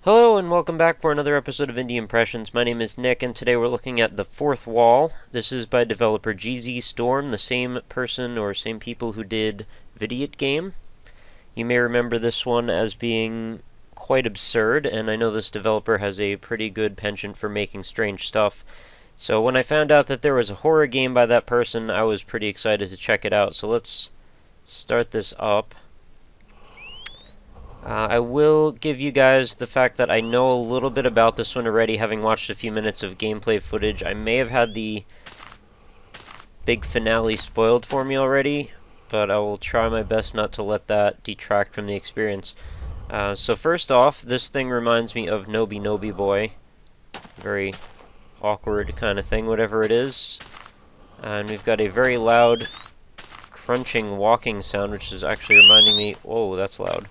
Hello and welcome back for another episode of Indie Impressions. My name is Nick and today we're looking at The Fourth Wall. This is by developer GZ Storm, the same person or same people who did Vidiot Game. You may remember this one as being quite absurd, and I know this developer has a pretty good penchant for making strange stuff. So when I found out that there was a horror game by that person, I was pretty excited to check it out. So let's start this up. I will give you guys the fact that I know a little bit about this one already, having watched a few minutes of gameplay footage. I may have had the big finale spoiled for me already, but I will try my best not to let that detract from the experience. So first off, this thing reminds me of Nobi Nobi Boy. Very awkward kind of thing, whatever it is. And we've got a very loud crunching walking sound, which is actually reminding me... Whoa, that's loud.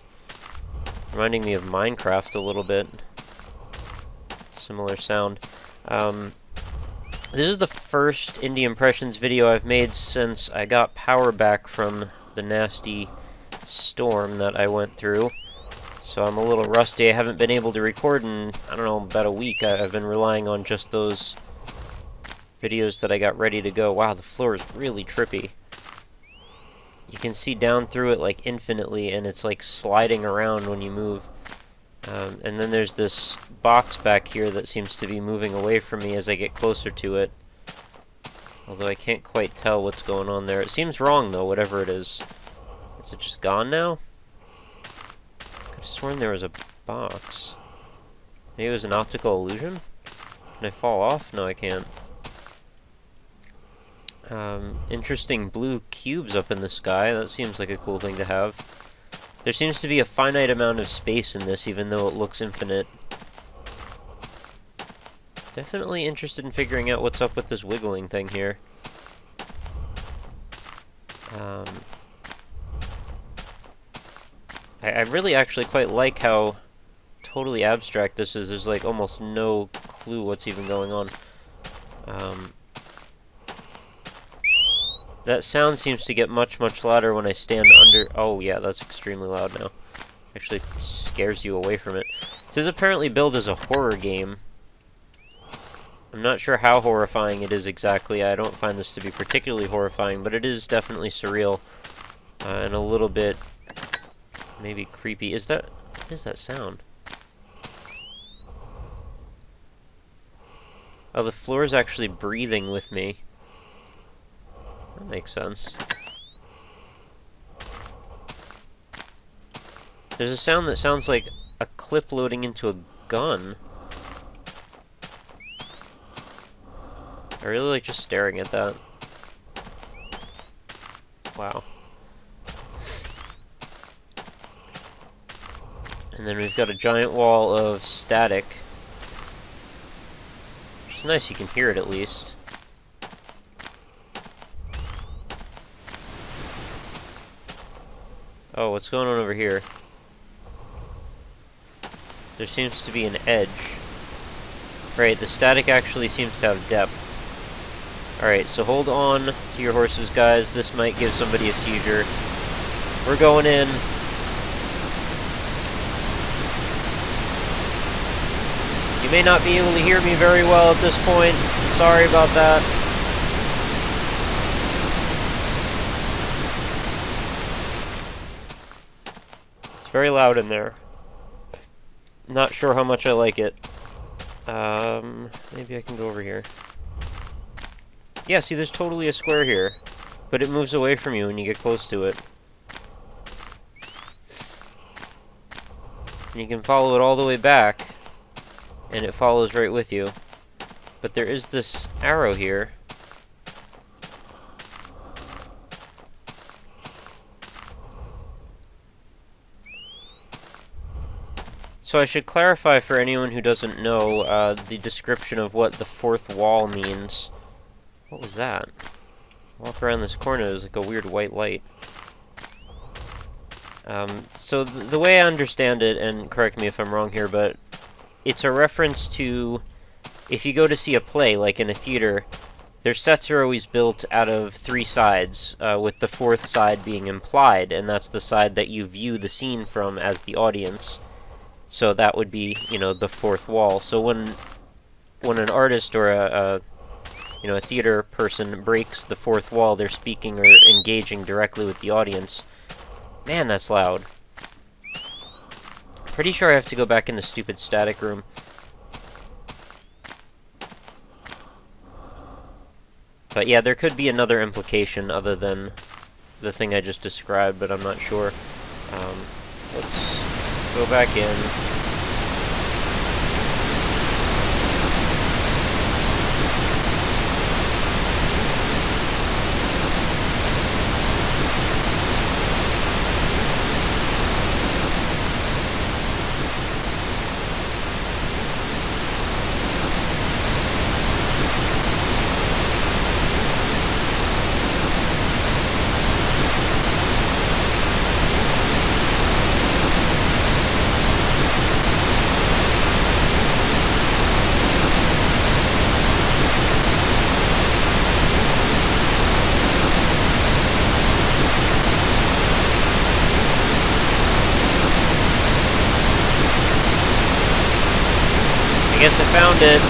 Reminding me of Minecraft a little bit. Similar sound. This is the first Indie Impressions video I've made since I got power back from the nasty storm that I went through. So I'm a little rusty. I haven't been able to record in, I don't know, about a week. I've been relying on just those videos that I got ready to go. Wow, the floor is really trippy. You can see down through it like infinitely, and it's like sliding around when you move. And then there's this box back here that seems to be moving away from me as I get closer to it. Although I can't quite tell what's going on there. It seems wrong though, whatever it is. Is it just gone now? Could have sworn there was a box. Maybe it was an optical illusion? Can I fall off? No, I can't. Interesting blue cubes up in the sky. That seems like a cool thing to have. There seems to be a finite amount of space in this, even though it looks infinite. Definitely interested in figuring out what's up with this wiggling thing here. I really actually quite like how totally abstract this is. There's like almost no clue what's even going on. That sound seems to get much, much louder when I stand under... Oh, yeah, that's extremely loud now. Actually scares you away from it. This is apparently billed as a horror game. I'm not sure how horrifying it is exactly. I don't find this to be particularly horrifying, but it is definitely surreal. And a little bit... maybe creepy. Is that... what is that sound? Oh, the floor is actually breathing with me. That makes sense. There's a sound that sounds like a clip loading into a gun. I really like just staring at that. Wow. And then we've got a giant wall of static. Which is nice, you can hear it at least. Oh, what's going on over here? There seems to be an edge. Right, the static actually seems to have depth. Alright, so hold on to your horses, guys. This might give somebody a seizure. We're going in. You may not be able to hear me very well at this point. Sorry about that. Very loud in there. Not sure how much I like it. Maybe I can go over here. Yeah, see, there's totally a square here, but it moves away from you when you get close to it. And you can follow it all the way back, and it follows right with you. But there is this arrow here. So I should clarify for anyone who doesn't know the description of what the fourth wall means. What was that? Walk around this corner, there's like a weird white light. So the way I understand it, and correct me if I'm wrong here, but it's a reference to if you go to see a play, like in a theater, their sets are always built out of 3 sides, with the 4th side being implied, and that's the side that you view the scene from as the audience. So that would be, you know, the fourth wall. So when an artist or a theater person breaks the fourth wall, they're speaking or engaging directly with the audience. Man, that's loud. Pretty sure I have to go back in the stupid static room. But yeah, there could be another implication other than the thing I just described, but I'm not sure. Let's go back in. I guess I found it.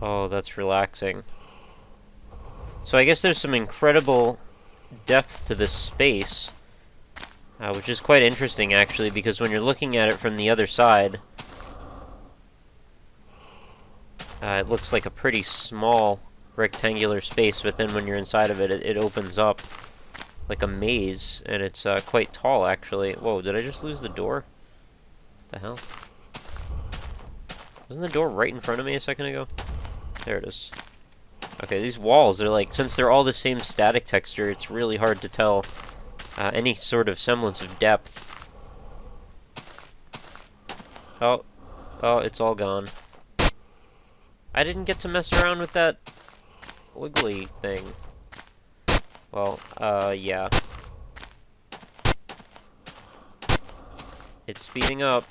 Oh, that's relaxing. So I guess there's some incredible depth to this space, which is quite interesting, actually, because when you're looking at it from the other side, it looks like a pretty small rectangular space, but then when you're inside of it, it opens up like a maze, and it's quite tall, actually. Whoa, did I just lose the door? What the hell? Wasn't the door right in front of me a second ago? There it is. Okay, these walls, they're like, since they're all the same static texture, it's really hard to tell any sort of semblance of depth. Oh, it's all gone. I didn't get to mess around with that wiggly thing. Well, yeah. It's speeding up.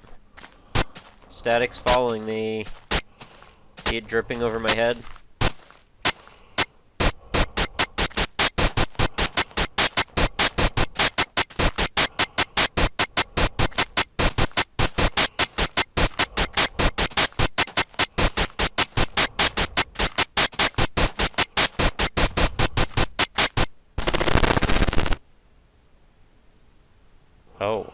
Static's following me. See it dripping over my head? Oh.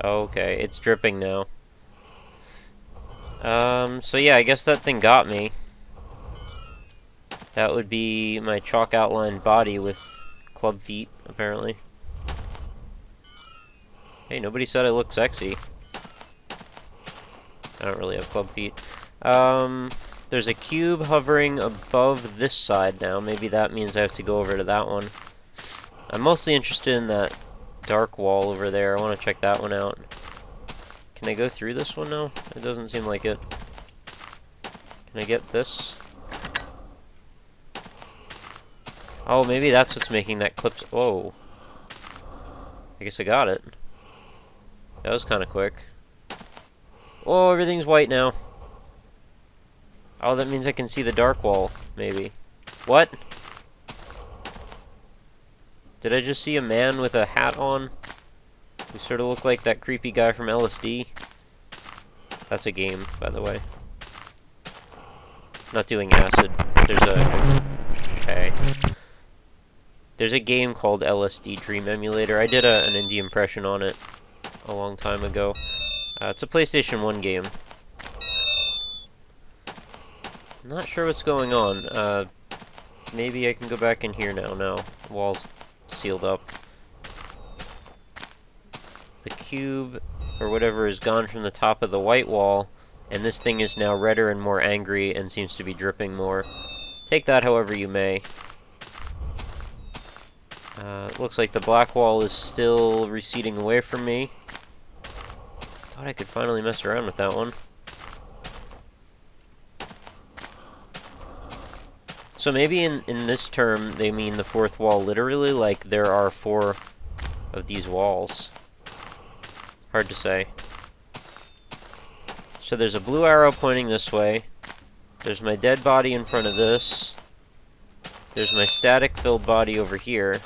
Okay, it's dripping now. So yeah, I guess that thing got me. That would be my chalk outlined body with club feet, apparently. Hey, nobody said I looked sexy. I don't really have club feet. There's a cube hovering above this side now. Maybe that means I have to go over to that one. I'm mostly interested in that dark wall over there. I want to check that one out. Can I go through this one now? It doesn't seem like it. Can I get this? Oh, maybe that's what's making that clip. Whoa. I guess I got it. That was kind of quick. Oh, everything's white now. Oh, that means I can see the dark wall, maybe. What? Did I just see a man with a hat on? Who sort of looked like that creepy guy from LSD? That's a game, by the way. Not doing acid. There's a... Okay. There's a game called LSD Dream Emulator. I did an indie impression on it a long time ago. It's a PlayStation 1 game. Not sure what's going on. Maybe I can go back in here now. No, the wall's sealed up. The cube, or whatever, is gone from the top of the white wall, and this thing is now redder and more angry and seems to be dripping more. Take that however you may. It looks like the black wall is still receding away from me. Thought I could finally mess around with that one. So maybe in this term, they mean the fourth wall literally, like there are 4 of these walls. Hard to say. So there's a blue arrow pointing this way. There's my dead body in front of this. There's my static-filled body over here.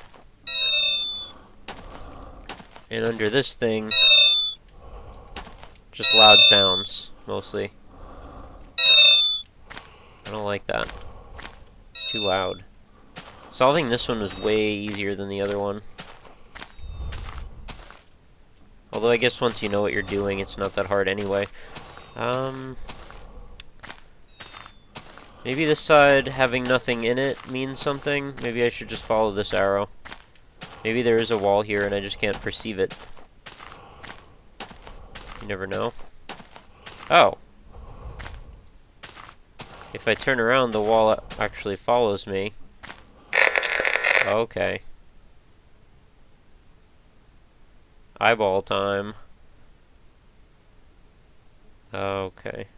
And under this thing, just loud sounds, mostly. I don't like that. It's too loud. Solving this one was way easier than the other one. Although I guess once you know what you're doing, it's not that hard anyway. Maybe this side, having nothing in it, means something. Maybe I should just follow this arrow. Maybe there is a wall here and I just can't perceive it. You never know. Oh. If I turn around, the wall actually follows me. Okay. Eyeball time. Okay.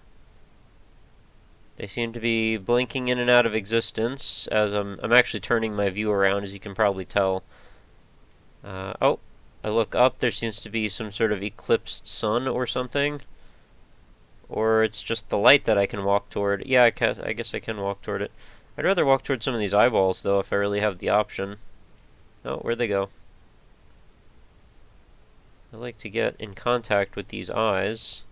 They seem to be blinking in and out of existence as I'm actually turning my view around, as you can probably tell. Oh, I look up, there seems to be some sort of eclipsed sun or something. Or it's just the light that I can walk toward. Yeah, I guess I can walk toward it. I'd rather walk toward some of these eyeballs, though, if I really have the option. Oh, where'd they go? I like to get in contact with these eyes.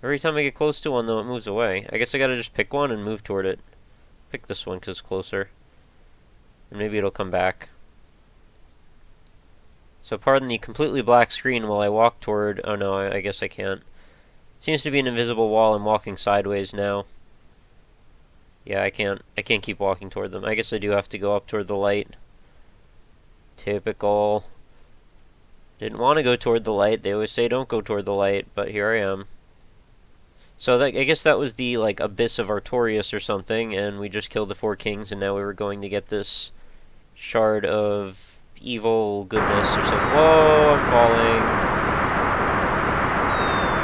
Every time I get close to one, though, it moves away. I guess I gotta just pick one and move toward it. Pick this one, because it's closer. And maybe it'll come back. So pardon the completely black screen while I walk toward... Oh no, I guess I can't. Seems to be an invisible wall. I'm walking sideways now. Yeah, I can't keep walking toward them. I guess I do have to go up toward the light. Typical. Didn't want to go toward the light. They always say don't go toward the light, but here I am. So I guess that was the, like, Abyss of Artorias or something, and we just killed the 4 kings, and now we were going to get this shard of evil goodness or something. Whoa, I'm falling.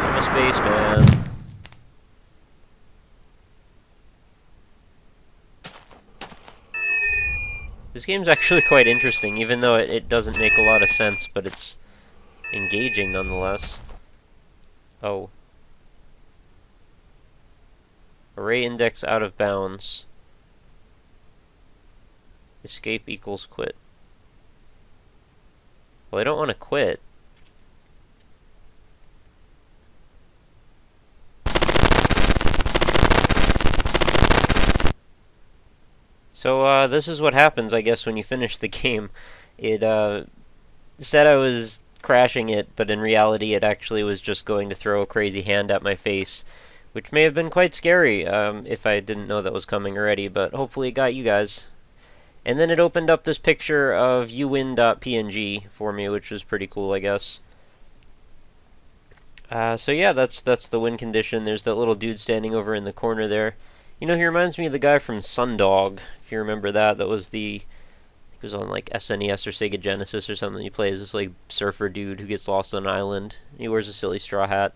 I'm a spaceman. This game's actually quite interesting, even though it doesn't make a lot of sense, but it's engaging nonetheless. Oh. Array index out of bounds. Escape equals quit. Well, I don't want to quit. So, this is what happens, I guess, when you finish the game. It, said I was crashing it, but in reality it actually was just going to throw a crazy hand at my face, which may have been quite scary, if I didn't know that was coming already, but hopefully it got you guys. And then it opened up this picture of uwin.png for me, which was pretty cool, I guess. So yeah, that's the win condition. There's that little dude standing over in the corner there. You know, he reminds me of the guy from Sundog, if you remember that. That was he was on, like, SNES or Sega Genesis or something. He plays this, like, surfer dude who gets lost on an island. He wears a silly straw hat.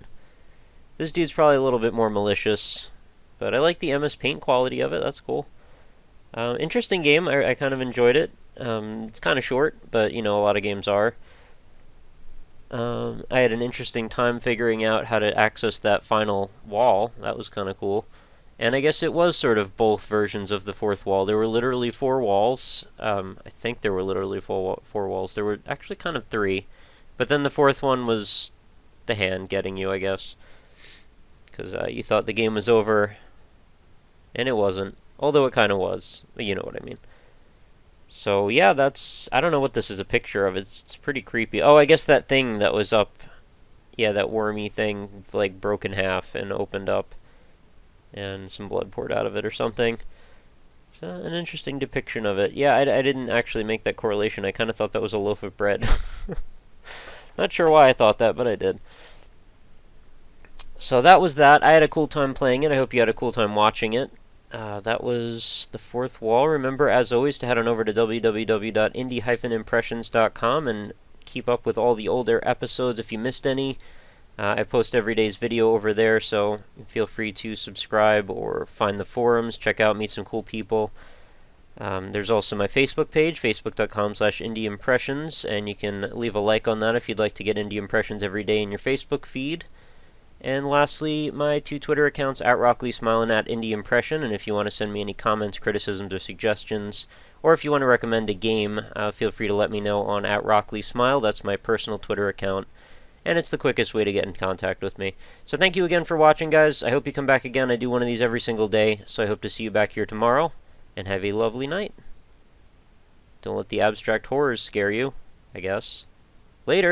This dude's probably a little bit more malicious, but I like the MS Paint quality of it. That's cool. Interesting game. I kind of enjoyed it. It's kind of short, but, you know, a lot of games are. I had an interesting time figuring out how to access that final wall. That was kind of cool. And I guess it was sort of both versions of the 4th wall. There were literally 4 walls. I think there were literally 4 walls. There were actually kind of 3. But then the 4th one was the hand getting you, I guess. Because you thought the game was over, and it wasn't. Although it kind of was, but you know what I mean. So yeah, I don't know what this is a picture of. It's pretty creepy. Oh, I guess that thing that was up, yeah, that wormy thing, like, broke in half and opened up, and some blood poured out of it or something. It's an interesting depiction of it. Yeah, I didn't actually make that correlation. I kind of thought that was a loaf of bread. Not sure why I thought that, but I did. So that was that. I had a cool time playing it. I hope you had a cool time watching it. That was the 4th wall. Remember, as always, to head on over to www.indie-impressions.com and keep up with all the older episodes if you missed any. I post every day's video over there, so feel free to subscribe or find the forums, check out, meet some cool people. There's also my Facebook page, facebook.com/indieimpressions, and you can leave a like on that if you'd like to get Indie Impressions every day in your Facebook feed. And lastly, my 2 Twitter accounts, at RockLeeSmile and at IndieImpression, and if you want to send me any comments, criticisms, or suggestions, or if you want to recommend a game, feel free to let me know on at RockLeeSmile. That's my personal Twitter account, and it's the quickest way to get in contact with me. So thank you again for watching, guys. I hope you come back again. I do one of these every single day, so I hope to see you back here tomorrow, and have a lovely night. Don't let the abstract horrors scare you, I guess. Later!